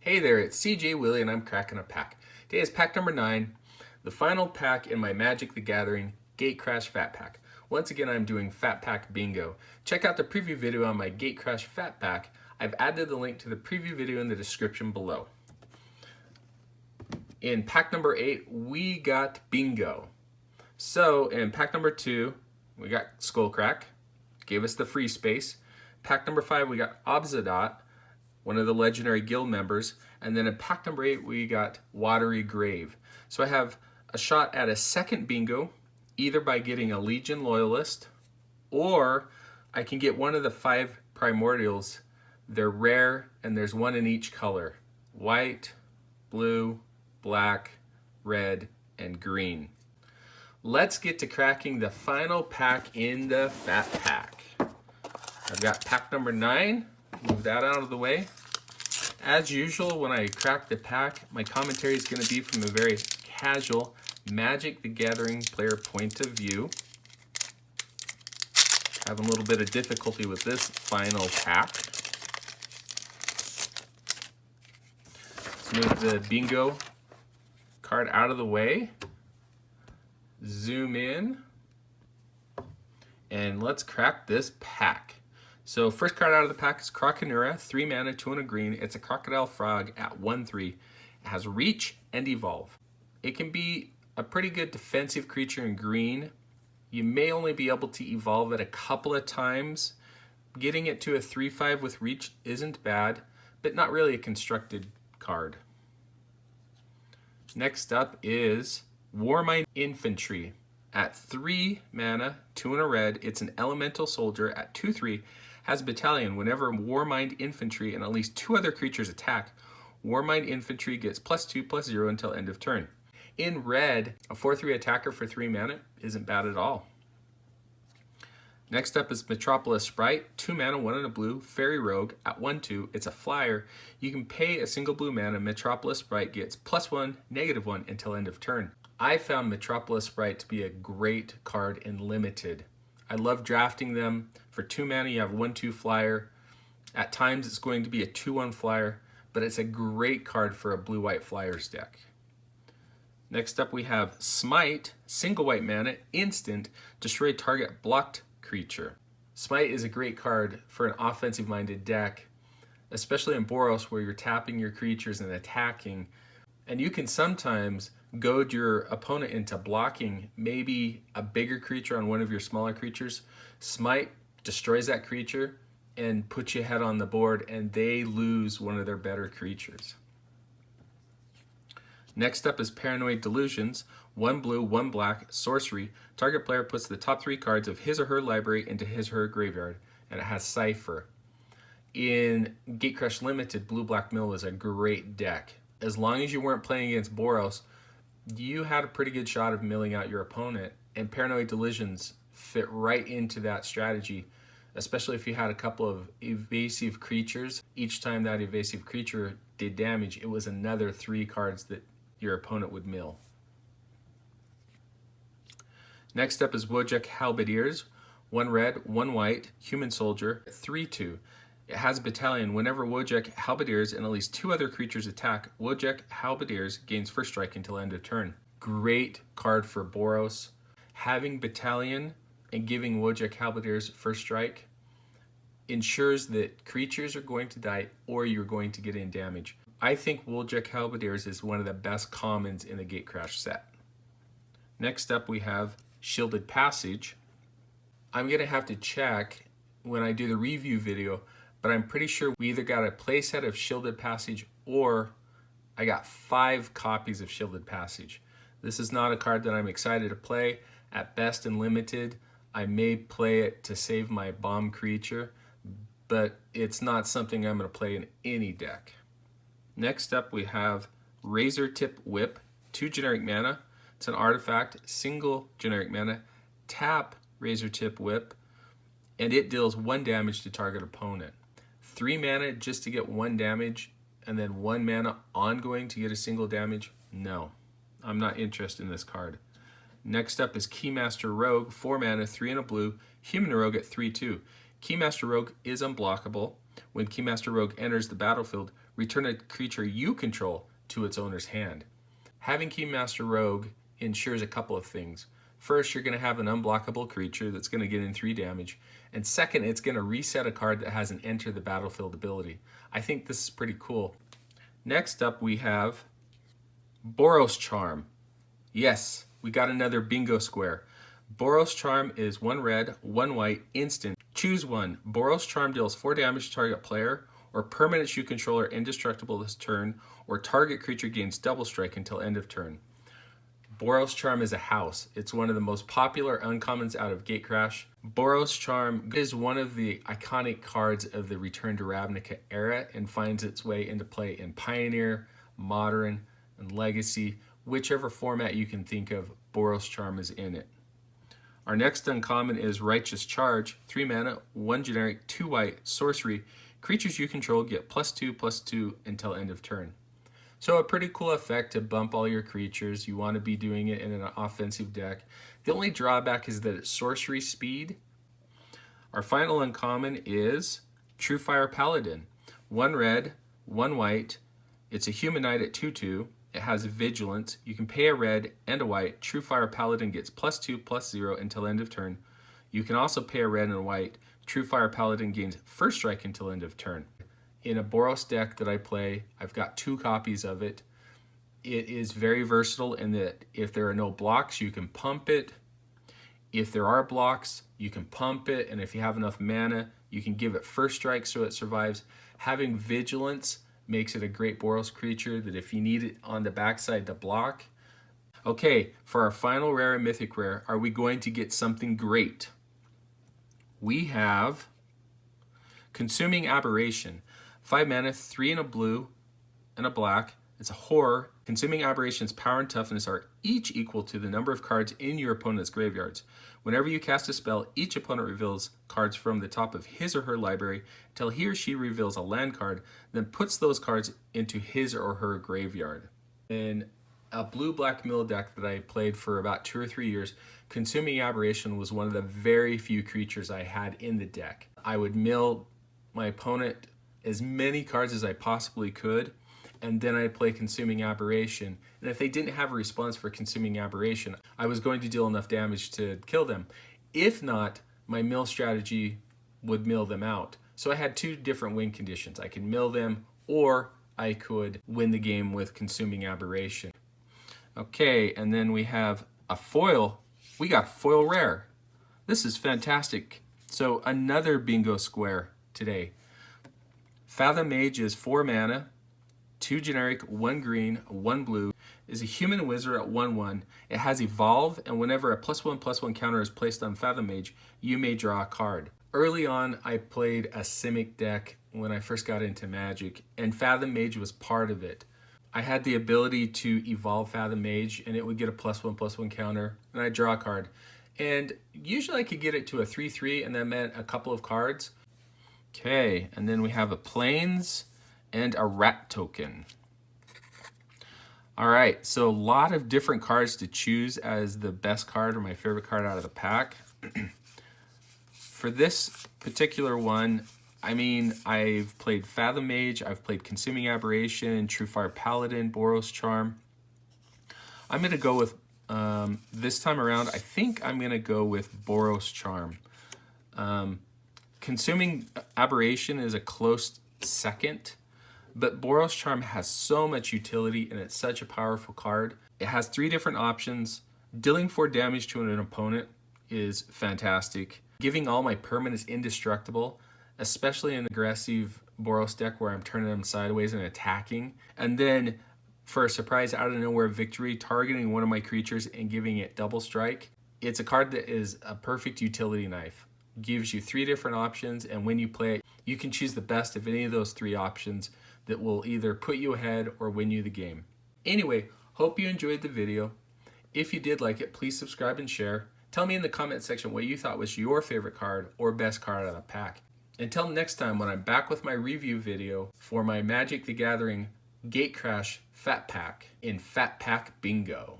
Hey there, it's CJ Willie and I'm cracking a pack. Today is pack number 9, the final pack in my Magic the Gathering Gatecrash Fat Pack. Once again, I'm doing Fat Pack Bingo. Check out the preview video on my Gatecrash Fat Pack. I've added the link to the preview video in the description below. In pack number 8, we got Bingo. So in pack number 2, we got Skullcrack, gave us the free space. Pack number 5, we got Obzadot, one of the legendary guild members, and then in pack number 8 we got Watery Grave. So I have a shot at a second bingo, either by getting a Legion Loyalist, or I can get one of the 5 primordials. They're rare and there's one in each color: white, blue, black, red, and green. Let's get to cracking the final pack in the Fat Pack. I've got pack number 9. Move that out of the way. As usual, when I crack the pack, my commentary is going to be from a very casual Magic the Gathering player point of view. Having a little bit of difficulty with this final pack. Let's move the bingo card out of the way. Zoom in. And let's crack this pack. So first card out of the pack is Croconura, 3 mana, 2 and a green. It's a crocodile frog at 1/3. It has reach and evolve. It can be a pretty good defensive creature in green. You may only be able to evolve it a couple of times. Getting it to a 3/5 with reach isn't bad, but not really a constructed card. Next up is Warmind Infantry. At 3 mana, 2 and a red, it's an elemental soldier at 2/3. Has a battalion. Whenever Warmind Infantry and at least 2 other creatures attack, Warmind Infantry gets +2/+0 until end of turn. In red, a 4/3 attacker for 3 mana isn't bad at all. Next up is Metropolis Sprite, 2 mana, 1 and a blue, Fairy Rogue at 1/2. It's a flyer. You can pay a single blue mana. Metropolis Sprite gets +1, -1 until end of turn. I found Metropolis Sprite to be a great card in Limited. I love drafting them. For 2 mana, you have 1/2 flyer. At times, it's going to be a 2/1 flyer, but it's a great card for a blue-white flyers deck. Next up, we have Smite, single white mana, instant, destroy target blocked creature. Smite is a great card for an offensive-minded deck, especially in Boros, where you're tapping your creatures and attacking. And you can sometimes goad your opponent into blocking maybe a bigger creature on one of your smaller creatures. Smite destroys that creature and puts you ahead on the board, and they lose one of their better creatures. Next up is Paranoid Delusions, 1 blue, 1 black, sorcery. Target player puts the top 3 cards of his or her library into his or her graveyard, and it has Cipher. In Gatecrash Limited, Blue-Black Mill was a great deck. As long as you weren't playing against Boros, you had a pretty good shot of milling out your opponent, and Paranoid Delusions fit right into that strategy, especially if you had a couple of evasive creatures. Each time that evasive creature did damage, it was another 3 cards that your opponent would mill. Next up is Wojek Halberdiers, 1 red, 1 white, human soldier, 3/2. It has a battalion. Whenever Wojek Halberdiers and at least 2 other creatures attack, Wojek Halberdiers gains first strike until end of turn. Great card for Boros. Having battalion and giving Wojek Halberdiers first strike ensures that creatures are going to die or you're going to get in damage. I think Wojek Halberdiers is one of the best commons in the Gatecrash set. Next up we have Shielded Passage. I'm going to have to check when I do the review video, but I'm pretty sure we either got a playset of Shielded Passage or I got 5 copies of Shielded Passage. This is not a card that I'm excited to play. At best in Limited, I may play it to save my bomb creature, but it's not something I'm going to play in any deck. Next up we have Razor Tip Whip, 2 generic mana. It's an artifact, single generic mana. Tap Razor Tip Whip, and it deals 1 damage to target opponent. 3 mana just to get 1 damage, and then 1 mana ongoing to get a single damage? No, I'm not interested in this card. Next up is Keymaster Rogue, 4 mana, 3 and a blue, human rogue at 3/2. Keymaster Rogue is unblockable. When Keymaster Rogue enters the battlefield, return a creature you control to its owner's hand. Having Keymaster Rogue ensures a couple of things. First, you're going to have an unblockable creature that's going to get in 3 damage. And second, it's going to reset a card that has an enter the battlefield ability. I think this is pretty cool. Next up we have Boros Charm. Yes, we got another bingo square. Boros Charm is 1 red, 1 white, instant. Choose one. Boros Charm deals 4 damage to target player, or permanents you control are indestructible this turn, or target creature gains double strike until end of turn. Boros Charm is a house. It's one of the most popular uncommons out of Gatecrash. Boros Charm is one of the iconic cards of the Return to Ravnica era and finds its way into play in Pioneer, Modern, and Legacy. Whichever format you can think of, Boros Charm is in it. Our next uncommon is Righteous Charge. 3 mana, 1 generic, 2 white, sorcery. Creatures you control get +2/+2 until end of turn. So a pretty cool effect to bump all your creatures. You want to be doing it in an offensive deck. The only drawback is that it's sorcery speed. Our final uncommon is Truefire Paladin. 1 red, 1 white. It's a human knight at 2/2. It has vigilance. You can pay a red and a white. Truefire Paladin gets +2/+0 until end of turn. You can also pay a red and a white. Truefire Paladin gains first strike until end of turn. In a Boros deck that I play, I've got 2 copies of it. It is very versatile in that if there are no blocks, you can pump it. If there are blocks, you can pump it. And if you have enough mana, you can give it first strike so it survives. Having vigilance makes it a great Boros creature that if you need it on the backside to block. Okay, for our final rare and mythic rare, are we going to get something great? We have Consuming Aberration. 5 mana, 3 in a blue and a black. It's a horror. Consuming Aberration's power and toughness are each equal to the number of cards in your opponent's graveyards. Whenever you cast a spell, each opponent reveals cards from the top of his or her library until he or she reveals a land card, then puts those cards into his or her graveyard. In a blue-black mill deck that I played for about 2 or 3 years, Consuming Aberration was one of the very few creatures I had in the deck. I would mill my opponent as many cards as I possibly could, and then I'd play Consuming Aberration. And if they didn't have a response for Consuming Aberration, I was going to deal enough damage to kill them. If not, my mill strategy would mill them out. So I had 2 different win conditions. I could mill them, or I could win the game with Consuming Aberration. Okay, and then we have a foil. We got foil rare. This is fantastic. So another bingo square today. Fathom Mage is 4 mana, 2 generic, 1 green, 1 blue. Is a human wizard at 1/1. It has evolve, and whenever a +1/+1 counter is placed on Fathom Mage, you may draw a card. Early on, I played a Simic deck when I first got into Magic, and Fathom Mage was part of it. I had the ability to evolve Fathom Mage, and it would get a +1/+1 counter, and I'd draw a card. And usually I could get it to a 3/3, and that meant a couple of cards. Okay, and then we have a Plains and a Rat Token. All right, so a lot of different cards to choose as the best card or my favorite card out of the pack. For this particular one, I mean, I've played Fathom Mage, I've played Consuming Aberration, Truefire Paladin, Boros Charm. I'm going to go with, this time around, I think I'm going to go with Boros Charm. Consuming Aberration is a close second, but Boros Charm has so much utility and it's such a powerful card. It has 3 different options. Dealing 4 damage to an opponent is fantastic. Giving all my permanents indestructible, especially in an aggressive Boros deck where I'm turning them sideways and attacking. And then for a surprise out of nowhere victory, targeting one of my creatures and giving it double strike. It's a card that is a perfect utility knife. Gives you 3 different options, and when you play it, you can choose the best of any of those 3 options that will either put you ahead or win you the game. Anyway, hope you enjoyed the video. If you did like it, please subscribe and share. Tell me in the comment section what you thought was your favorite card or best card out of the pack. Until next time, when I'm back with my review video for my Magic the Gathering Gatecrash Fat Pack in Fat Pack Bingo.